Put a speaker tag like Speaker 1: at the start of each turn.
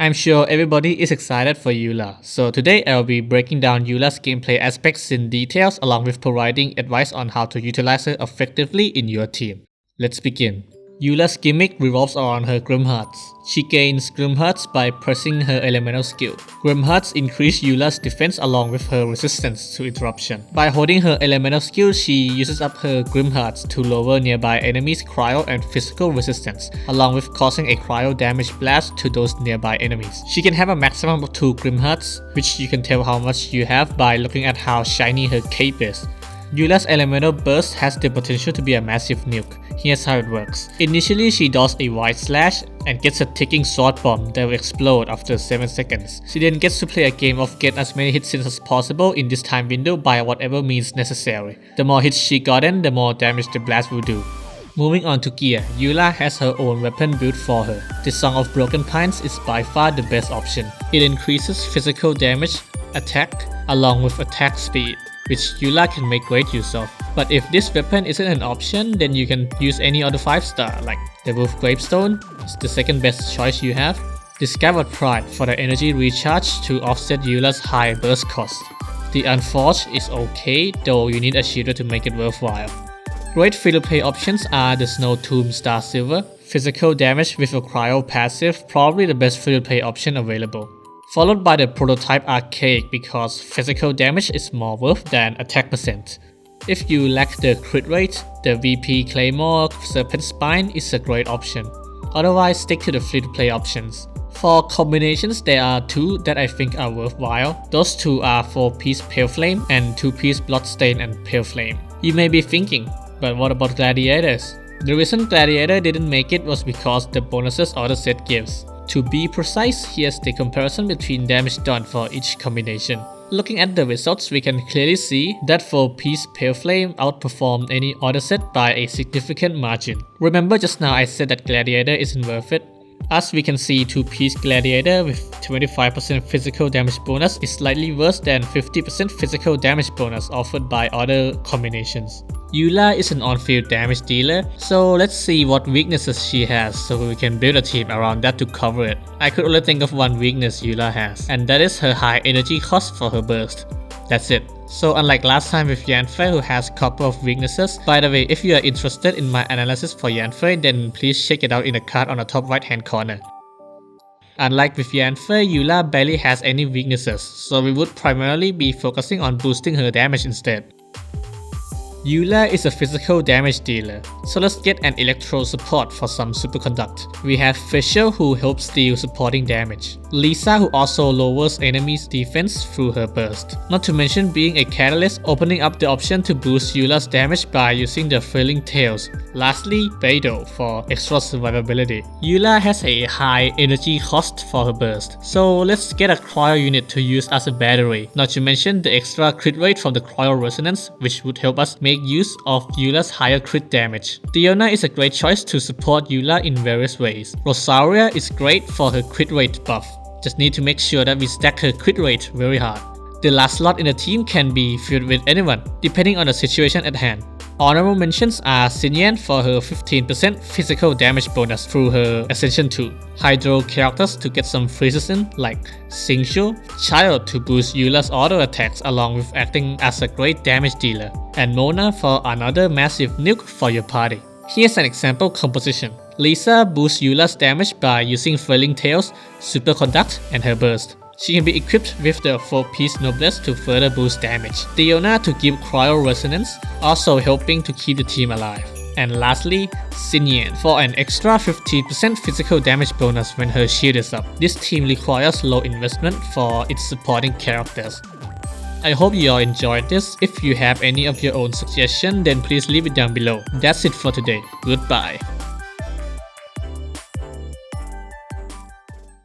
Speaker 1: I'm sure everybody is excited for Eula, so today I'll be breaking down Eula's gameplay aspects in details along with providing advice on how to utilize her effectively in your team. Let's begin. Eula's gimmick revolves around her Grim Hearts. She gains Grim Hearts by pressing her elemental skill. Grim Hearts increase Eula's defense along with her resistance to interruption. By holding her elemental skill, she uses up her Grim Hearts to lower nearby enemies' cryo and physical resistance, along with causing a cryo damage blast to those nearby enemies. She can have a maximum of 2 Grim Hearts, which you can tell how much you have by looking at how shiny her cape is. Eula's elemental burst has the potential to be a massive nuke. Here's how it works. Initially, she does a wide slash and gets a ticking sword bomb that will explode after 7 seconds. She then gets to play a game of get as many hits in as possible in this time window by whatever means necessary. The more hits she got in, the more damage the blast will do. Moving on to gear, Eula has her own weapon built for her. The Song of Broken Pines is by far the best option. It increases physical damage, attack, along with attack speed, which Eula can make great use of. But if this weapon isn't an option, then you can use any other 5-star like the Wolf Gravestone. It's the second best choice you have. Discovered Pride for the energy recharge to offset Eula's high burst cost. The Unforged is okay, though you need a shielder to make it worthwhile. Great free-to-play options are the Snow Tomb Star Silver, physical damage with a cryo passive, probably the best free-to-play option available. Followed by the Prototype Archaic because physical damage is more worth than attack percent. If you lack the crit rate, the VP Claymore Serpent Spine is a great option. Otherwise, stick to the free-to-play options. For combinations, there are 2 that I think are worthwhile. Those 2 are 4-piece Pale Flame and 2-piece Bloodstain and Pale Flame. You may be thinking, but what about Gladiators? The reason Gladiator didn't make it was because the bonuses other set gives. To be precise, here's the comparison between damage done for each combination. Looking at the results, we can clearly see that 4-piece Pale Flame outperformed any other set by a significant margin. Remember just now I said that Gladiator isn't worth it? As we can see, 2-piece Gladiator with 25% physical damage bonus is slightly worse than 50% physical damage bonus offered by other combinations. Eula is an on-field damage dealer, so let's see what weaknesses she has so we can build a team around that to cover it. I could only think of one weakness Eula has, and that is her high energy cost for her burst. That's it. So unlike last time with Yanfei, who has a couple of weaknesses, by the way, if you are interested in my analysis for Yanfei, then please check it out in the card on the top right hand corner. Unlike with Yanfei, Eula barely has any weaknesses, so we would primarily be focusing on boosting her damage instead. Eula is a physical damage dealer, so let's get an electro support for some superconduct. We have Fisher, who helps deal supporting damage. Lisa, who also lowers enemies' defense through her burst. Not to mention being a catalyst, opening up the option to boost Eula's damage by using the Thrilling Tales. Lastly, Beidou for extra survivability. Eula has a high energy cost for her burst, so let's get a cryo unit to use as a battery. Not to mention the extra crit rate from the cryo resonance, which would help us make use of Eula's higher crit damage. Diona is a great choice to support Eula in various ways. Rosaria is great for her crit rate buff. Just need to make sure that we stack her crit rate very hard. The last slot in the team can be filled with anyone, depending on the situation at hand. Honorable mentions are Xinyan for her 15% physical damage bonus through her Ascension 2. Hydro characters to get some freezes in like Xingqiu, Child to boost Eula's auto attacks along with acting as a great damage dealer, and Mona for another massive nuke for your party. Here's an example composition. Lisa boosts Eula's damage by using Thrilling Tales, Superconduct, and her burst. She can be equipped with the 4-piece Noblesse to further boost damage. Diona to give cryo resonance, also helping to keep the team alive. And lastly, Xinyan for an extra 15% physical damage bonus when her shield is up. This team requires low investment for its supporting characters. I hope you all enjoyed this. If you have any of your own suggestions, then please leave it down below. That's it for today. Goodbye.